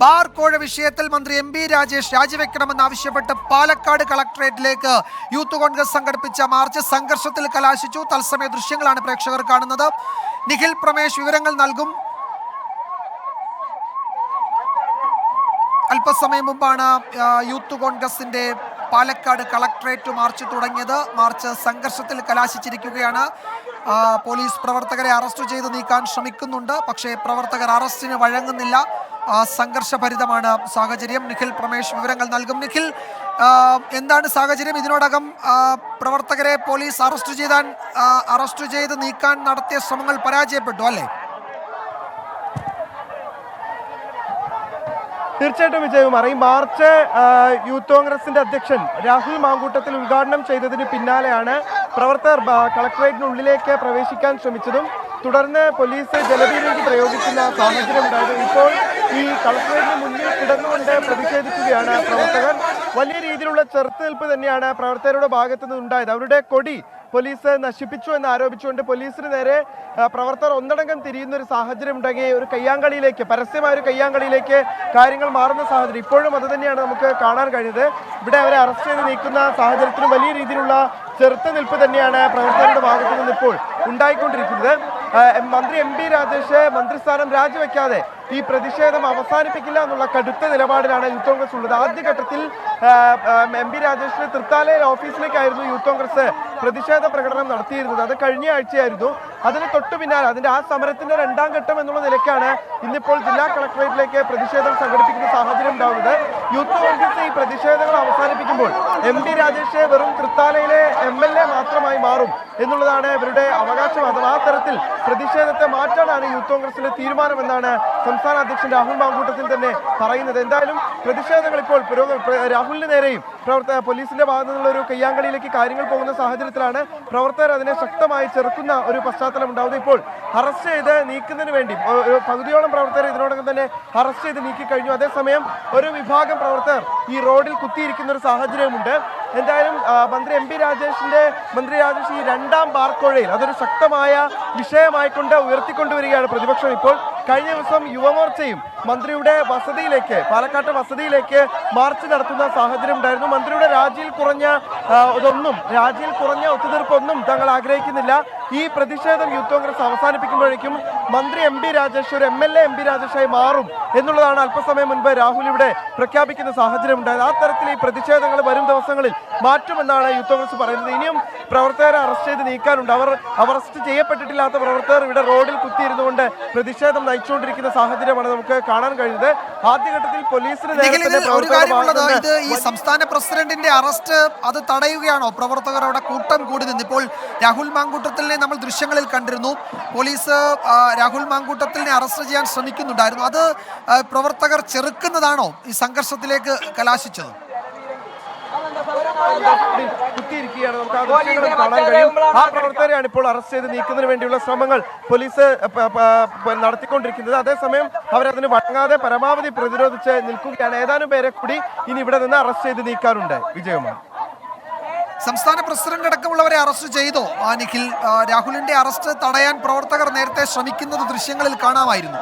Bar കോഴ വിഷയത്തിൽ മന്ത്രി എം ബി രാജേഷ് രാജിവെക്കണമെന്നാവശ്യപ്പെട്ട് പാലക്കാട് കളക്ടറേറ്റിലേക്ക് യൂത്ത് കോൺഗ്രസ് സംഘടിപ്പിച്ച മാർച്ച് സംഘർഷത്തിൽ കലാശിച്ചു. തത്സമയ ദൃശ്യങ്ങളാണ് പ്രേക്ഷകർ കാണുന്നത്. നിഖിൽ പ്രമേഷ് വിവരങ്ങൾ നൽകും. അല്പസമയം മുമ്പാണ് യൂത്ത് കോൺഗ്രസിന്റെ പാലക്കാട് കളക്ടറേറ്റ് മാർച്ച് തുടങ്ങിയത്. മാർച്ച് സംഘർഷത്തിൽ കലാശിച്ചിരിക്കുകയാണ്. പോലീസ് പ്രവർത്തകരെ അറസ്റ്റ് ചെയ്ത് നീക്കാൻ ശ്രമിക്കുന്നുണ്ട്. പക്ഷേ പ്രവർത്തകർ അറസ്റ്റിന് വഴങ്ങുന്നില്ല. സംഘർഷഭരിതമാണ് സാഹചര്യം. നിഖിൽ പ്രമേഷ് വിവരങ്ങൾ നൽകും. നിഖിൽ, എന്താണ് സാഹചര്യം? ഇതിനോടകം പ്രവർത്തകരെ പോലീസ് അറസ്റ്റ് ചെയ്ത് നീക്കാൻ നടത്തിയ ശ്രമങ്ങൾ പരാജയപ്പെട്ടു അല്ലേ? തീർച്ചയായിട്ടും വിജയകുമാർ, ഈ മാർച്ച് യൂത്ത് കോൺഗ്രസിന്റെ അധ്യക്ഷൻ രാഹുൽ മാങ്കൂട്ടത്തിൽ ഉദ്ഘാടനം ചെയ്തതിന് പിന്നാലെയാണ് പ്രവർത്തകർ കളക്ടറേറ്റിനുള്ളിലേക്ക് പ്രവേശിക്കാൻ ശ്രമിച്ചതും തുടർന്ന് പോലീസ് ജലപീരങ്കി പ്രയോഗിക്കുന്ന സാഹചര്യം ഉണ്ടായത്. ഇപ്പോൾ ഈ കളക്ടറേറ്റിന് മുന്നിൽ കിടന്നുകൊണ്ട് പ്രതിഷേധിക്കുകയാണ് പ്രവർത്തകർ. വലിയ രീതിയിലുള്ള ചെറുത്തുനിൽപ്പ് തന്നെയാണ് പ്രവർത്തകരുടെ ഭാഗത്തു നിന്നുണ്ടായത്. അവരുടെ കൊടി പോലീസ് നശിപ്പിച്ചു എന്ന് ആരോപിച്ചുകൊണ്ട് പോലീസിന് നേരെ പ്രവർത്തകർ ഒന്നടങ്കം തിരിയുന്ന ഒരു സാഹചര്യം ഉണ്ടെങ്കിൽ ഒരു കയ്യാങ്കളിയിലേക്ക്, പരസ്യമായ ഒരു കയ്യാങ്കളിയിലേക്ക് കാര്യങ്ങൾ മാറുന്ന സാഹചര്യം ഇപ്പോഴും അത് തന്നെയാണ് നമുക്ക് കാണാൻ കഴിഞ്ഞത്. ഇവിടെ അവരെ അറസ്റ്റ് ചെയ്ത് നീക്കുന്ന സാഹചര്യത്തിന് വലിയ രീതിയിലുള്ള ചെറുത്തുനിൽപ്പ് തന്നെയാണ് പ്രവർത്തകരുടെ ഭാഗത്തു നിന്ന് ഇപ്പോൾ ഉണ്ടായിക്കൊണ്ടിരിക്കുന്നത്. മന്ത്രി എം ബി രാജേഷ് മന്ത്രിസ്ഥാനം രാജിവെക്കാതെ ഈ പ്രതിഷേധം അവസാനിപ്പിക്കില്ല എന്നുള്ള കടുത്ത നിലപാടിലാണ് യൂത്ത് കോൺഗ്രസ് ഉള്ളത്. ആദ്യഘട്ടത്തിൽ എം ബി രാജേഷിന്റെ തൃത്താലയിൽ ഓഫീസിലേക്കായിരുന്നു യൂത്ത് കോൺഗ്രസ് പ്രതിഷേധ പ്രകടനം നടത്തിയിരുന്നത്. അത് കഴിഞ്ഞ ആഴ്ചയായിരുന്നു. അതിന് തൊട്ടു പിന്നാലെ അതിന്റെ ആ സമരത്തിന്റെ രണ്ടാം ഘട്ടം എന്നുള്ള നിലയ്ക്കാണ് ഇന്നിപ്പോൾ ജില്ലാ കളക്ടറേറ്റിലേക്ക് പ്രതിഷേധം സംഘടിപ്പിക്കുന്ന സാഹചര്യം ഉണ്ടാവുന്നത്. യൂത്ത് കോൺഗ്രസ് ഈ പ്രതിഷേധങ്ങൾ അവസാനിപ്പിക്കുമ്പോൾ എം ബി രാജേഷ് വെറും തൃത്താലയിലെ MLA മാത്രമായി മാറും എന്നുള്ളതാണ് ഇവരുടെ അവകാശവാദം. ആ തരത്തിൽ പ്രതിഷേധത്തെ മാറ്റാനാണ് യൂത്ത് കോൺഗ്രസിന്റെ തീരുമാനമെന്നാണ് സംസ്ഥാന അധ്യക്ഷൻ രാഹുൽ മാങ്കൂട്ടത്തിൽ തന്നെ പറയുന്നത്. എന്തായാലും പ്രതിഷേധങ്ങൾ ഇപ്പോൾ രാഹുലിന് നേരെയും പോലീസിന്റെ ഭാഗത്തു നിന്നുള്ള ഒരു കയ്യാങ്കളിയിലേക്ക് കാര്യങ്ങൾ പോകുന്ന സാഹചര്യത്തിലാണ് പ്രവർത്തകർ അതിനെ ശക്തമായി ചെറുക്കുന്ന ഒരു പശ്ചാത്തലം ഉണ്ടാവുന്നത്. ഇപ്പോൾ അറസ്റ്റ് ചെയ്ത് നീക്കുന്നതിന് വേണ്ടി പകുതിയോളം പ്രവർത്തകർ ഇതിനോടകം തന്നെ അറസ്റ്റ് ചെയ്ത് നീക്കി കഴിഞ്ഞു. അതേസമയം ഒരു വിഭാഗം പ്രവർത്തകർ ഈ റോഡിൽ കുത്തിയിരിക്കുന്ന ഒരു സാഹചര്യമുണ്ട്. എന്തായാലും മന്ത്രി എം ബി രാജേഷ് ഈ രണ്ടാം ബാർക്കോഴയിൽ അതൊരു ശക്തമായ വിഷയമായിക്കൊണ്ട് ഉയർത്തിക്കൊണ്ടുവരികയാണ് പ്രതിപക്ഷം. ഇപ്പോൾ കഴിഞ്ഞ ദിവസം യുവമോർച്ചയും മന്ത്രിയുടെ വസതിയിലേക്ക്, പാലക്കാട്ടെ വസതിയിലേക്ക് മാർച്ച് നടത്തുന്ന സാഹചര്യം ഉണ്ടായിരുന്നു. മന്ത്രിയുടെ രാജിയിൽ കുറഞ്ഞ ഒത്തുതീർപ്പൊന്നും തങ്ങൾ ആഗ്രഹിക്കുന്നില്ല. ഈ പ്രതിഷേധം യൂത്ത് കോൺഗ്രസ് അവസാനിപ്പിക്കുമ്പോഴേക്കും മന്ത്രി എം ബി രാജേഷ് ഒരു MLA എം ബി രാജേഷായി മാറും എന്നുള്ളതാണ് അല്പസമയം മുൻപ് രാഹുൽ ഇവിടെ പ്രഖ്യാപിക്കുന്ന സാഹചര്യം ഉണ്ടായത്. ആ തരത്തിൽ ഈ പ്രതിഷേധങ്ങൾ വരും ദിവസങ്ങളിൽ മാറ്റുമെന്നാണ് യൂത്ത് കോൺഗ്രസ് പറയുന്നത്. ഇനിയും പ്രവർത്തകരെ അറസ്റ്റ് ചെയ്ത് നീക്കാനുണ്ട്. അറസ്റ്റ് ചെയ്യപ്പെട്ടിട്ടില്ലാത്ത പ്രവർത്തകർ ഇവിടെ റോഡിൽ കുത്തിയിരുന്നുകൊണ്ട് പ്രതിഷേധം നയിച്ചുകൊണ്ടിരിക്കുന്ന സാഹചര്യമാണ് നമുക്ക് കാണാൻ കഴിയുന്നത്. ആദ്യഘട്ടത്തിൽ പോലീസിന് ഈ സംസ്ഥാന പ്രസിഡന്റിന്റെ അറസ്റ്റ് അത് തടയുകയാണോ? പ്രവർത്തകർ അവിടെ കൂട്ടം കൂടി നിന്ന് ഇപ്പോൾ രാഹുൽ മാങ്കൂട്ടത്തിലിനെ നമ്മൾ ദൃശ്യങ്ങളിൽ കണ്ടിരുന്നു. പോലീസ് രാഹുൽ മാങ്കൂട്ടത്തിലിനെ അറസ്റ്റ് ചെയ്യാൻ ശ്രമിക്കുന്നുണ്ടായിരുന്നു. അത് പ്രവർത്തകർ ചെറുക്കുന്നതാണോ ഈ സംഘർഷത്തിലേക്ക് കലാശിച്ചത്? കുത്തിയിരിക്കുകയാണ്. നമുക്ക് ആ ദൃശ്യങ്ങളും കാണാൻ കഴിയും. ആ പ്രവർത്തകരെയാണ് ഇപ്പോൾ അറസ്റ്റ് ചെയ്ത് നീക്കുന്നതിന് വേണ്ടിയുള്ള ശ്രമങ്ങൾ പോലീസ് നടത്തിക്കൊണ്ടിരിക്കുന്നത്. അതേസമയം അവരതിന് വഴങ്ങാതെ പരമാവധി പ്രതിരോധിച്ച് നിൽക്കുകയാണ്. ഏതാനും പേരെ കൂടി ഇനി ഇവിടെ നിന്ന് അറസ്റ്റ് ചെയ്ത് നീക്കാറുണ്ട്. വിജയകുമാർ, സംസ്ഥാന പ്രസിഡന്റ് അടക്കമുള്ളവരെ അറസ്റ്റ് ചെയ്തോ നിഖിൽ? രാഹുലിന്റെ അറസ്റ്റ് തടയാൻ പ്രവർത്തകർ നേരത്തെ ശ്രമിക്കുന്നത് ദൃശ്യങ്ങളിൽ കാണാമായിരുന്നു.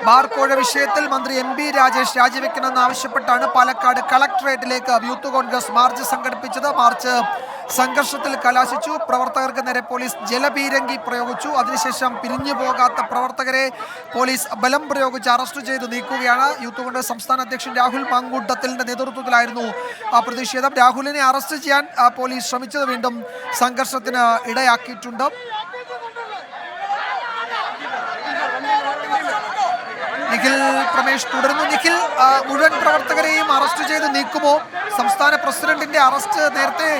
ബാർക്കോഴ വിഷയത്തിൽ മന്ത്രി എം ബി രാജേഷ് രാജിവെക്കണമെന്നാവശ്യപ്പെട്ടാണ് പാലക്കാട് കളക്ടറേറ്റിലേക്ക് യൂത്ത് കോൺഗ്രസ് മാർച്ച് സംഘടിപ്പിച്ചത്. മാർച്ച് സംഘർഷത്തിൽ കലാശിച്ചു. പ്രവർത്തകർക്ക് നേരെ പോലീസ് ജലപീരങ്കി പ്രയോഗിച്ചു. അതിനുശേഷം പിരിഞ്ഞു പോകാത്ത പ്രവർത്തകരെ പോലീസ് ബലം പ്രയോഗിച്ച് അറസ്റ്റ് ചെയ്ത് നീക്കുകയാണ്. യൂത്ത് കോൺഗ്രസ് സംസ്ഥാന അധ്യക്ഷൻ രാഹുൽ മാങ്കൂട്ടത്തിലിന്റെ നേതൃത്വത്തിലായിരുന്നു പ്രതിഷേധം. രാഹുലിനെ അറസ്റ്റ് ചെയ്യാൻ പോലീസ് ശ്രമിച്ചത് വീണ്ടും സംഘർഷത്തിന് ഇടയാക്കിയിട്ടുണ്ട്. നിഖിൽ പ്രമേഷ് തുടരുന്നു. നിഖിൽ, മുഴുവൻ പ്രവർത്തകരെയും അറസ്റ്റ് ചെയ്ത് നീക്കുമോ? സംസ്ഥാന പ്രസിഡന്റിന്റെ അറസ്റ്റ് നേരത്തെ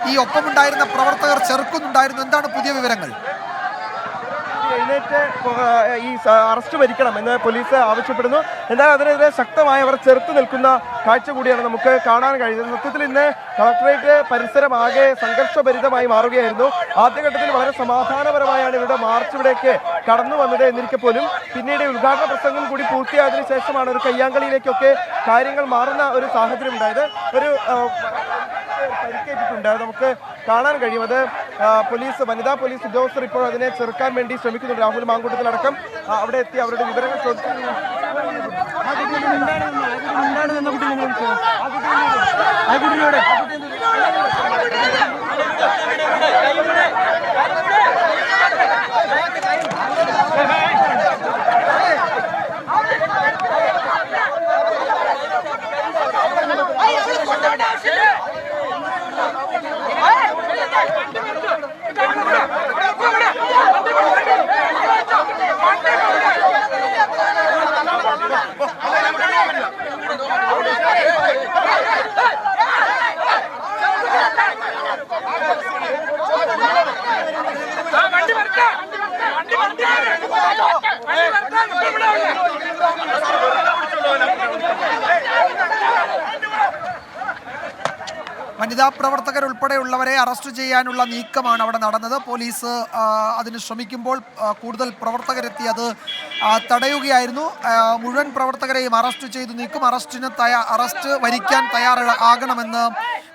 ഈ ഒപ്പമുണ്ടായിരുന്ന പ്രവർത്തകർ ചെറുക്കുന്നുണ്ടായിരുന്നു. എന്താണ് പുതിയ വിവരങ്ങൾ? എഴുന്നേറ്റ് ഈ അറസ്റ്റ് വരിക്കണം എന്ന് പോലീസ് ആവശ്യപ്പെടുന്നു. എന്നാൽ അതിനെതിരെ ശക്തമായി അവർ ചെറുത്ത് നിൽക്കുന്ന കാഴ്ച കൂടിയാണ് നമുക്ക് കാണാൻ കഴിയുന്നത്. സത്യത്തിൽ ഇന്ന് കളക്ടറേറ്റ് പരിസരമാകെ സംഘർഷഭരിതമായി മാറുകയായിരുന്നു. ആദ്യഘട്ടത്തിൽ വളരെ സമാധാനപരമായാണ് ഇവരുടെ മാർച്ച് ഇവിടേക്ക് കടന്നു വന്നത് എന്നിരിക്കെ പോലും പിന്നീട് ഉദ്ഘാടന പ്രസംഗം കൂടി പൂർത്തിയായതിനു ശേഷമാണ് ഒരു കയ്യാങ്കളിയിലേക്കൊക്കെ കാര്യങ്ങൾ മാറുന്ന ഒരു സാഹചര്യം ഉണ്ടായത്. ഒരു പരിക്കേറ്റിട്ടുണ്ട്, നമുക്ക് കാണാൻ കഴിയും. അത് വനിതാ പോലീസ് ഉദ്യോഗസ്ഥർ ഇപ്പോൾ അതിനെ ചെറുക്കാൻ വേണ്ടി ശ്രമിക്കുന്നുണ്ട്. രാഹുൽ മാങ്കൂട്ടത്തിലടക്കം അവിടെ എത്തി അവരുടെ വിവരങ്ങൾ ചോദിക്കുന്നു. വനിതാ പ്രവർത്തകരുൾപ്പെടെയുള്ളവരെ അറസ്റ്റ് ചെയ്യാനുള്ള നീക്കമാണ് അവിടെ നടന്നത്. പോലീസ് അതിന് ശ്രമിക്കുമ്പോൾ കൂടുതൽ പ്രവർത്തകരെത്തി അത് തടയുകയായിരുന്നു. മുഴുവൻ പ്രവർത്തകരെയും അറസ്റ്റ് ചെയ്തു നീക്കും. അറസ്റ്റ് വരിക്കാൻ തയ്യാറാകണമെന്ന്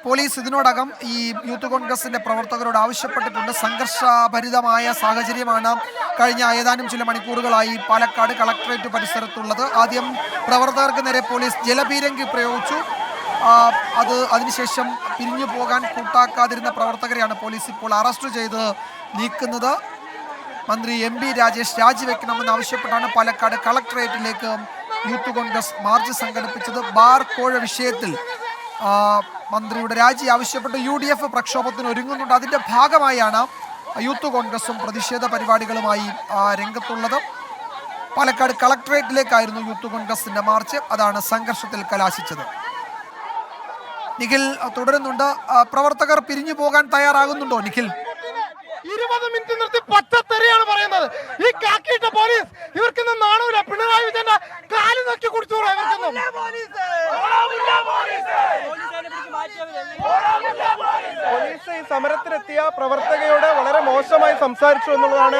പോലീസ് ഇതിനോടകം ഈ യൂത്ത് കോൺഗ്രസിന്റെ പ്രവർത്തകരോട് ആവശ്യപ്പെട്ടിട്ടുണ്ട്. സംഘർഷഭരിതമായ സാഹചര്യമാണ് കഴിഞ്ഞ ഏതാനും ചില മണിക്കൂറുകളായി പാലക്കാട് കളക്ടറേറ്റ് പരിസരത്തുള്ളത്. ആദ്യം പ്രവർത്തകർക്ക് നേരെ പോലീസ് ജലപീരങ്കി പ്രയോഗിച്ചു. അതിനുശേഷം പിരിഞ്ഞു പോകാൻ കൂട്ടാക്കാതിരുന്ന പ്രവർത്തകരെയാണ് പോലീസ് ഇപ്പോൾ അറസ്റ്റ് ചെയ്ത് നീക്കുന്നത്. മന്ത്രി MB രാജേഷ് രാജിവെക്കണമെന്ന് ആവശ്യപ്പെട്ടാണ് പാലക്കാട് കളക്ടറേറ്റിലേക്ക് യൂത്ത് കോൺഗ്രസ് മാർച്ച് സംഘടിപ്പിച്ചത്. ബാർ കോഴ വിഷയത്തിൽ മന്ത്രിയുടെ രാജി ആവശ്യപ്പെട്ട് UDF പ്രക്ഷോഭത്തിന് ഒരുങ്ങുന്നുണ്ട്. അതിൻ്റെ ഭാഗമായാണ് യൂത്ത് കോൺഗ്രസും പ്രതിഷേധ പരിപാടികളുമായി രംഗത്തുള്ളത്. പാലക്കാട് കളക്ടറേറ്റിലേക്കായിരുന്നു യൂത്ത് കോൺഗ്രസിന്റെ മാർച്ച്. അതാണ് സംഘർഷത്തിൽ കലാശിച്ചത്. നിഖിൽ തുടരുന്നുണ്ട്. പ്രവർത്തകർ പിരിഞ്ഞു പോകാൻ തയ്യാറാകുന്നുണ്ടോ നിഖിൽ? 20 മിനിറ്റ് നിർത്തി പച്ചത്തെറിയാണ് പറയുന്നത്. ഈ കാക്കിയിട്ട പോലീസ് ഇവർക്കൊന്നും നാണൂല. പിണറായി വിജയന്റെ കാല് നോക്കി കുടിച്ചോളാം. ഇവർക്കൊന്നും പോലീസ് ഈ സമരത്തിനെത്തിയ പ്രവർത്തകയോട് വളരെ മോശമായി സംസാരിച്ചു എന്നുള്ളതാണ്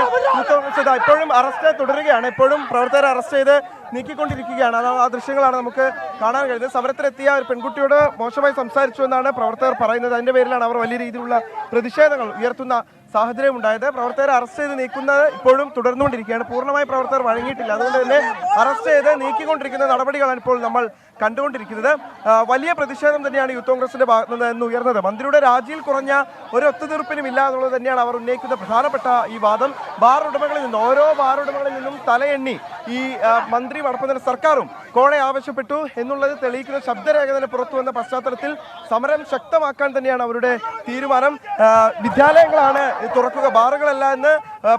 ഇപ്പോഴും അറസ്റ്റ് തുടരുകയാണ്. ഇപ്പോഴും പ്രവർത്തകരെ അറസ്റ്റ് ചെയ്ത് നീക്കിക്കൊണ്ടിരിക്കുകയാണ്. ആ ദൃശ്യങ്ങളാണ് നമുക്ക് കാണാൻ കഴിയുന്നത്. സമരത്തിലെത്തിയ ഒരു പെൺകുട്ടിയോട് മോശമായി സംസാരിച്ചു എന്നാണ് പ്രവർത്തകർ പറയുന്നത്. അതിന്റെ പേരിലാണ് അവർ വലിയ രീതിയിലുള്ള പ്രതിഷേധങ്ങൾ ഉയർത്തുന്ന സാഹചര്യം ഉണ്ടായത്. പ്രവർത്തകരെ അറസ്റ്റ് ചെയ്ത് നീക്കുന്നത് ഇപ്പോഴും തുടർന്നുകൊണ്ടിരിക്കുകയാണ്. പൂർണ്ണമായി പ്രവർത്തകർ വഴങ്ങിയിട്ടില്ല. അതുകൊണ്ട് തന്നെ അറസ്റ്റ് ചെയ്ത് നീക്കിക്കൊണ്ടിരിക്കുന്ന നടപടികളാണ് ഇപ്പോൾ നമ്മൾ കണ്ടുകൊണ്ടിരിക്കുന്നത്. വലിയ പ്രതിഷേധം തന്നെയാണ് യൂത്ത് കോൺഗ്രസിന്റെ ഭാഗത്ത് നിന്ന് ഉയർന്നത്. മന്ത്രിയുടെ രാജിയിൽ കുറഞ്ഞ ഒരു ഒത്തുതീർപ്പിനുമില്ല എന്നുള്ളത് തന്നെയാണ് അവർ ഉന്നയിക്കുന്ന പ്രധാനപ്പെട്ട ഈ വാദം. ഓരോ ബാർ ഉടമകളിൽ നിന്നും തലയെണ്ണി ഈ മന്ത്രി അടക്കം സർക്കാരും കോഴ ആവശ്യപ്പെട്ടു എന്നുള്ളത് തെളിയിക്കുന്ന ശബ്ദരേഖ തന്നെ പുറത്തു വന്ന പശ്ചാത്തലത്തിൽ സമരം ശക്തമാക്കാൻ തന്നെയാണ് അവരുടെ തീരുമാനം. വിദ്യാലയങ്ങളാണ് തുറക്കുക, ബാറുകളല്ല എന്ന്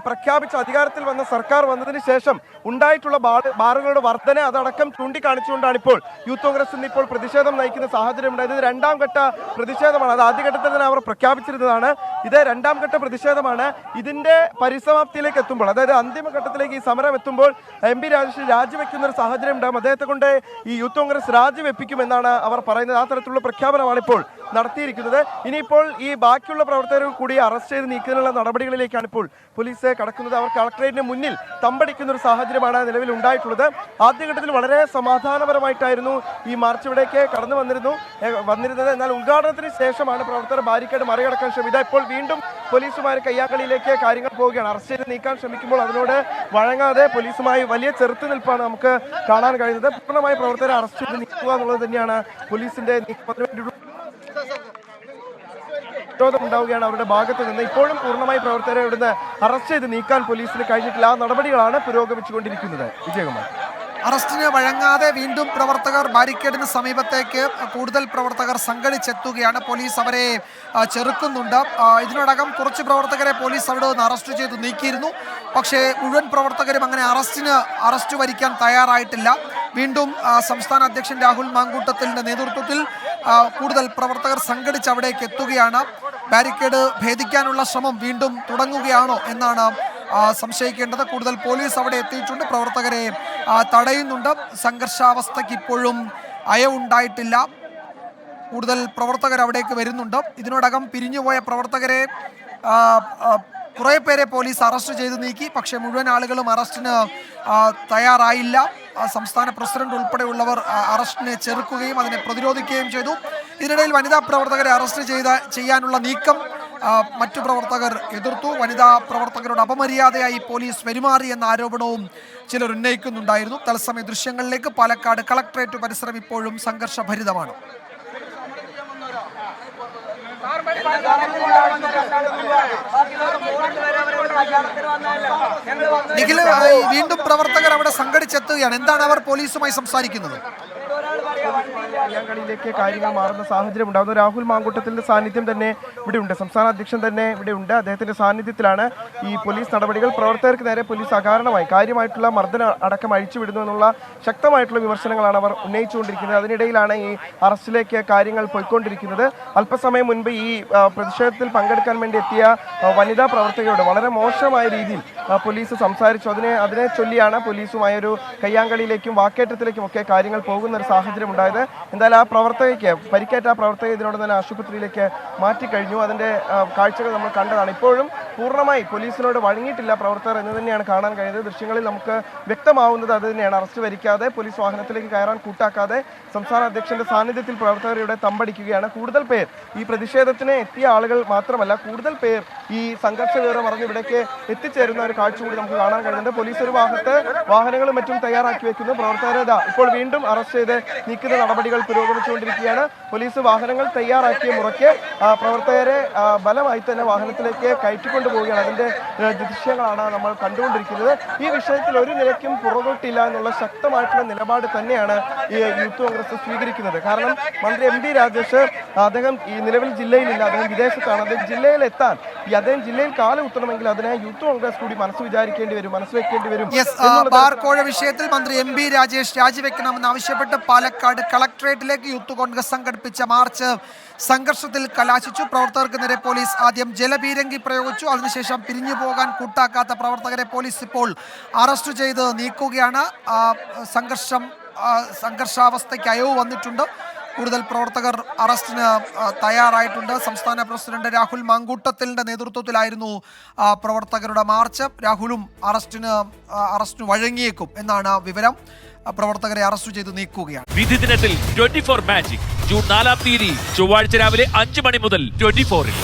പ്രഖ്യാപിച്ച അധികാരത്തിൽ വന്ന സർക്കാർ വന്നതിന് ശേഷം ഉണ്ടായിട്ടുള്ള ബാറുകളുടെ വർധന അതടക്കം ചൂണ്ടിക്കാണിച്ചുകൊണ്ടാണ് ഇപ്പോൾ യൂത്ത് കോൺഗ്രസ് ഇപ്പോൾ പ്രതിഷേധം നയിക്കുന്ന സാഹചര്യം ഉണ്ടായത്. ഇത് രണ്ടാം ഘട്ട പ്രതിഷേധമാണ്. അത് ആദ്യഘട്ടത്തിൽ തന്നെ അവർ പ്രഖ്യാപിച്ചിരുന്നതാണ്. ഇത് രണ്ടാം ഘട്ട പ്രതിഷേധമാണ്. ഇതിന്റെ പരിസമാപ്തിയിലേക്ക് എത്തുമ്പോൾ, അതായത് അന്തിമഘട്ടത്തിലേക്ക് ഈ സമരം എത്തുമ്പോൾ MB രാജേഷ് രാജിവെക്കുന്ന ഒരു സാഹചര്യം ഉണ്ടാകും. അദ്ദേഹത്തെ കൊണ്ട് ഈ യൂത്ത് കോൺഗ്രസ് രാജിവെപ്പിക്കുമെന്നാണ് അവർ പറയുന്നത്. ആ തരത്തിലുള്ള പ്രഖ്യാപനമാണ് ഇപ്പോൾ നടത്തിയിരിക്കുന്നത്. ഇനിയിപ്പോൾ ഈ ബാക്കിയുള്ള പ്രവർത്തകർ കൂടി അറസ്റ്റ് ചെയ്ത് നീക്കുന്നതിനുള്ള നടപടികളിലേക്കാണ് ഇപ്പോൾ പോലീസ് കടക്കുന്നത്. അവർ കളക്ടറേറ്റിന് മുന്നിൽ തമ്പടിക്കുന്ന ഒരു സാഹചര്യമാണ് നിലവിൽ ഉണ്ടായിട്ടുള്ളത്. ആദ്യഘട്ടത്തിൽ വളരെ സമാധാനപരമായിട്ടായിരുന്നു ഈ മാർച്ച് ഇവിടേക്ക് കടന്നു വന്നിരുന്നത്. എന്നാൽ ഉദ്ഘാടനത്തിന് ശേഷമാണ് പ്രവർത്തകർ ബാരിക്കേഡ് മറികടക്കാൻ ശ്രമിച്ചത്. ഇപ്പോൾ വീണ്ടും പോലീസുമായി കയ്യാക്കളിയിലേക്ക് കാര്യങ്ങൾ പോവുകയാണ്. അറസ്റ്റ് ചെയ്ത് നീക്കാൻ ശ്രമിക്കുമ്പോൾ അതിനോട് വഴങ്ങാതെ പോലീസുമായി വലിയ ചെറുത്തുനിൽപ്പാണ് നമുക്ക് കാണാൻ കഴിയുന്നത്. പൂർണ്ണമായി പ്രവർത്തകരെ അറസ്റ്റ് ചെയ്ത് നീക്കുക എന്നുള്ളത് തന്നെയാണ് പോലീസിന്റെ നീക്കത്തിന് വേണ്ടിയിട്ടുള്ള ഉണ്ടാവുകയാണ് അവരുടെ ഭാഗത്ത് നിന്ന്. ഇപ്പോഴും പൂർണ്ണമായി പ്രവർത്തകരെ ഇവിടുന്ന് അറസ്റ്റ് ചെയ്ത് നീക്കാൻ പോലീസിന് കഴിഞ്ഞിട്ടില്ല. ആ നടപടികളാണ് പുരോഗമിച്ചുകൊണ്ടിരിക്കുന്നത്. വിജയകുമാർ, അറസ്റ്റിന് വഴങ്ങാതെ വീണ്ടും പ്രവർത്തകർ ബാരിക്കേഡിന് സമീപത്തേക്ക് കൂടുതൽ പ്രവർത്തകർ സംഘടിച്ചെത്തുകയാണ്. പോലീസ് അവരെ ചെറുക്കുന്നുണ്ട്. ഇതിനോടകം കുറച്ച് പ്രവർത്തകരെ പോലീസ് അവിടെ നിന്ന് അറസ്റ്റ് ചെയ്ത് നീക്കിയിരുന്നു. പക്ഷേ മുഴുവൻ പ്രവർത്തകരും അങ്ങനെ അറസ്റ്റ് വരിക്കാൻ തയ്യാറായിട്ടില്ല. വീണ്ടും സംസ്ഥാന അധ്യക്ഷൻ രാഹുൽ മാങ്കൂട്ടത്തിന്റെ നേതൃത്വത്തിൽ കൂടുതൽ പ്രവർത്തകർ സംഘടിച്ച് അവിടേക്ക് എത്തുകയാണ്. ബാരിക്കേഡ് ഭേദിക്കാനുള്ള ശ്രമം വീണ്ടും തുടങ്ങുകയാണോ എന്നാണ് സംശയിക്കേണ്ടത്. കൂടുതൽ പോലീസ് അവിടെ എത്തിയിട്ടുണ്ട്, പ്രവർത്തകരെ തടയുന്നുണ്ട്. സംഘർഷാവസ്ഥയ്ക്ക് ഇപ്പോഴും അയവുണ്ടായിട്ടില്ല. കൂടുതൽ പ്രവർത്തകർ അവിടേക്ക് വരുന്നുണ്ട്. ഇതിനോടകം പിരിഞ്ഞുപോയ പ്രവർത്തകരെ കുറേ പേരെ പോലീസ് അറസ്റ്റ് ചെയ്ത് നീക്കി. പക്ഷേ മുഴുവൻ ആളുകളും അറസ്റ്റിന് തയ്യാറായില്ല. സംസ്ഥാന പ്രസിഡന്റ് ഉൾപ്പെടെയുള്ളവർ അറസ്റ്റിനെ ചെറുക്കുകയും അതിനെ പ്രതിരോധിക്കുകയും ചെയ്തു. ഇതിനിടയിൽ വനിതാ പ്രവർത്തകരെ അറസ്റ്റ് ചെയ്യാനുള്ള നീക്കം മറ്റു പ്രവർത്തകർ എതിർത്തു. വനിതാ പ്രവർത്തകരോട് അപമര്യാദയായി പോലീസ് പെരുമാറി എന്ന ആരോപണവും ചിലർ ഉന്നയിക്കുന്നുണ്ടായിരുന്നു. തത്സമയ ദൃശ്യങ്ങളിലേക്ക്. പാലക്കാട് കളക്ടറേറ്റ് പരിസരം ഇപ്പോഴും സംഘർഷഭരിതമാണ്. നിഖിൽ, വീണ്ടും പ്രവർത്തകർ അവിടെ സംഘടിച്ചെത്തുകയാണ്. എന്താണ് അവർ പോലീസുമായി സംസാരിക്കുന്നത്? കയ്യാങ്കളിയിലേക്ക് കാര്യങ്ങൾ മാറുന്ന സാഹചര്യം ഉണ്ടാകുന്നു. രാഹുൽ മാങ്കൂട്ടത്തിന്റെ സാന്നിധ്യം തന്നെ ഇവിടെയുണ്ട്. സംസ്ഥാന അധ്യക്ഷൻ തന്നെ ഇവിടെയുണ്ട്. അദ്ദേഹത്തിന്റെ സാന്നിധ്യത്തിലാണ് ഈ പോലീസ് നടപടികൾ. പ്രവർത്തകർക്ക് നേരെ പോലീസ് അകാരണമായി കാര്യമായിട്ടുള്ള മർദ്ദനം അടക്കം അഴിച്ചുവിടുന്നു എന്നുള്ള ശക്തമായിട്ടുള്ള വിമർശനങ്ങളാണ് അവർ ഉന്നയിച്ചുകൊണ്ടിരിക്കുന്നത്. അതിനിടയിലാണ് ഈ അറസ്റ്റിലേക്ക് കാര്യങ്ങൾ പോയിക്കൊണ്ടിരിക്കുന്നത്. അല്പസമയം മുൻപ് ഈ പ്രതിഷേധത്തിൽ പങ്കെടുക്കാൻ വേണ്ടി എത്തിയ വനിതാ പ്രവർത്തകരോട് വളരെ മോശമായ രീതിയിൽ പോലീസ് സംസാരിച്ചു. അതിനെ ചൊല്ലിയാണ് പോലീസുമായൊരു കയ്യാങ്കളിയിലേക്കും വാക്കേറ്റത്തിലേക്കും ഒക്കെ കാര്യങ്ങൾ പോകുന്ന ഒരു സാഹചര്യം ഉണ്ടായത്. എന്തായാലും ആ പ്രവർത്തകയ്ക്ക് പരിക്കേറ്റ ആ പ്രവർത്തക ഇതിനോട് തന്നെ ആശുപത്രിയിലേക്ക് മാറ്റിക്കഴിഞ്ഞു. അതിന്റെ കാഴ്ചകൾ നമ്മൾ കണ്ടതാണ്. ഇപ്പോഴും പൂർണ്ണമായി പോലീസിനോട് വഴങ്ങിയിട്ടില്ല പ്രവർത്തകർ എന്ന് തന്നെയാണ് കാണാൻ കഴിയുന്നത്. ദൃശ്യങ്ങളിൽ നമുക്ക് വ്യക്തമാവുന്നത് അത് തന്നെയാണ്. അറസ്റ്റ് വരിക്കാതെ പോലീസ് വാഹനത്തിലേക്ക് കയറാൻ കൂട്ടാക്കാതെ സംസ്ഥാന അധ്യക്ഷന്റെ സാന്നിധ്യത്തിൽ പ്രവർത്തകരുടെ തമ്പടിക്കുകയാണ്. കൂടുതൽ പേർ ഈ പ്രതിഷേധത്തിന് എത്തിയ ആളുകൾ മാത്രമല്ല, കൂടുതൽ പേർ ഈ സംഘർഷ വിവരം അറിഞ്ഞ് ഇവിടേക്ക് എത്തിച്ചേരുന്ന ഒരു കാഴ്ച കൂടി നമുക്ക് കാണാൻ കഴിയുന്നുണ്ട്. പോലീസ് ഒരു ഭാഗത്ത് വാഹനങ്ങളും മറ്റും തയ്യാറാക്കി വെക്കുന്നു. പ്രവർത്തകരെ ഇപ്പോൾ വീണ്ടും അറസ്റ്റ് ചെയ്ത് നീക്കുന്ന നടപടികൾ പുരോഗമിച്ചുകൊണ്ടിരിക്കുകയാണ്. പോലീസ് വാഹനങ്ങൾ തയ്യാറാക്കിയ മുറയ്ക്ക് പ്രവർത്തകരെ ബലമായി തന്നെ വാഹനത്തിലേക്ക് കയറ്റിക്കൊണ്ടുപോവുകയാണ്. അതിന്റെ ദൃശ്യങ്ങളാണ് നമ്മൾ കണ്ടുകൊണ്ടിരിക്കുന്നത്. ഈ വിഷയത്തിൽ ഒരു നിലയ്ക്കും പുറകോട്ടില്ല എന്നുള്ള ശക്തമായിട്ടുള്ള നിലപാട് തന്നെയാണ് ഈ യൂത്ത് കോൺഗ്രസ് സ്വീകരിക്കുന്നത്. കാരണം മന്ത്രി എം ബി രാജേഷ് അദ്ദേഹം ഈ നിലവിൽ ജില്ലയിലില്ല, അദ്ദേഹം വിദേശത്താണ്. അദ്ദേഹം ജില്ലയിലെത്താൻ അദ്ദേഹം ജില്ലയിൽ കാലുകുത്തണമെങ്കിൽ അതിനെ യൂത്ത് കോൺഗ്രസ് കൂടി മനസ്സ് വിചാരിക്കേണ്ടി വരും, മനസ്സ് വെക്കേണ്ടി വരും. ബാർക്കോഴ വിഷയത്തിൽ മന്ത്രി എം ബി രാജേഷ് രാജിവെക്കണമെന്ന് ആവശ്യപ്പെട്ട് പാലക്കാട് കളക്ടറേറ്റിലേക്ക് യൂത്ത് കോൺഗ്രസ് സംഘടിപ്പിച്ച മാർച്ച് സംഘർഷത്തിൽ കലാശിച്ചു. പ്രവർത്തകർക്ക് നേരെ പോലീസ് ആദ്യം ജലപീരങ്കി പ്രയോഗിച്ചു. അതിനുശേഷം പിരിഞ്ഞു പോകാൻ കൂട്ടാക്കാത്ത പ്രവർത്തകരെ പോലീസ് ഇപ്പോൾ അറസ്റ്റ് ചെയ്ത് നീക്കുകയാണ്. സംഘർഷാവസ്ഥയ്ക്ക് അയവ് വന്നിട്ടുണ്ട്. കൂടുതൽ പ്രവർത്തകർ അറസ്റ്റിന് തയ്യാറായിട്ടുണ്ട്. സംസ്ഥാന പ്രസിഡന്റ് രാഹുൽ മാങ്കൂട്ടത്തിന്റെ നേതൃത്വത്തിലായിരുന്നു പ്രവർത്തകരുടെ മാർച്ച്. രാഹുലും അറസ്റ്റിന് വഴങ്ങിയേക്കും എന്നാണ് വിവരം. പ്രവർത്തകരെ അറസ്റ്റ് ചെയ്ത് നീക്കുകയാണ്. വിധി ദിനത്തിൽ 24 മാജിക് ജൂൺ 4 ചൊവ്വാഴ്ച രാവിലെ 5 മണി മുതൽ 24-ൽ.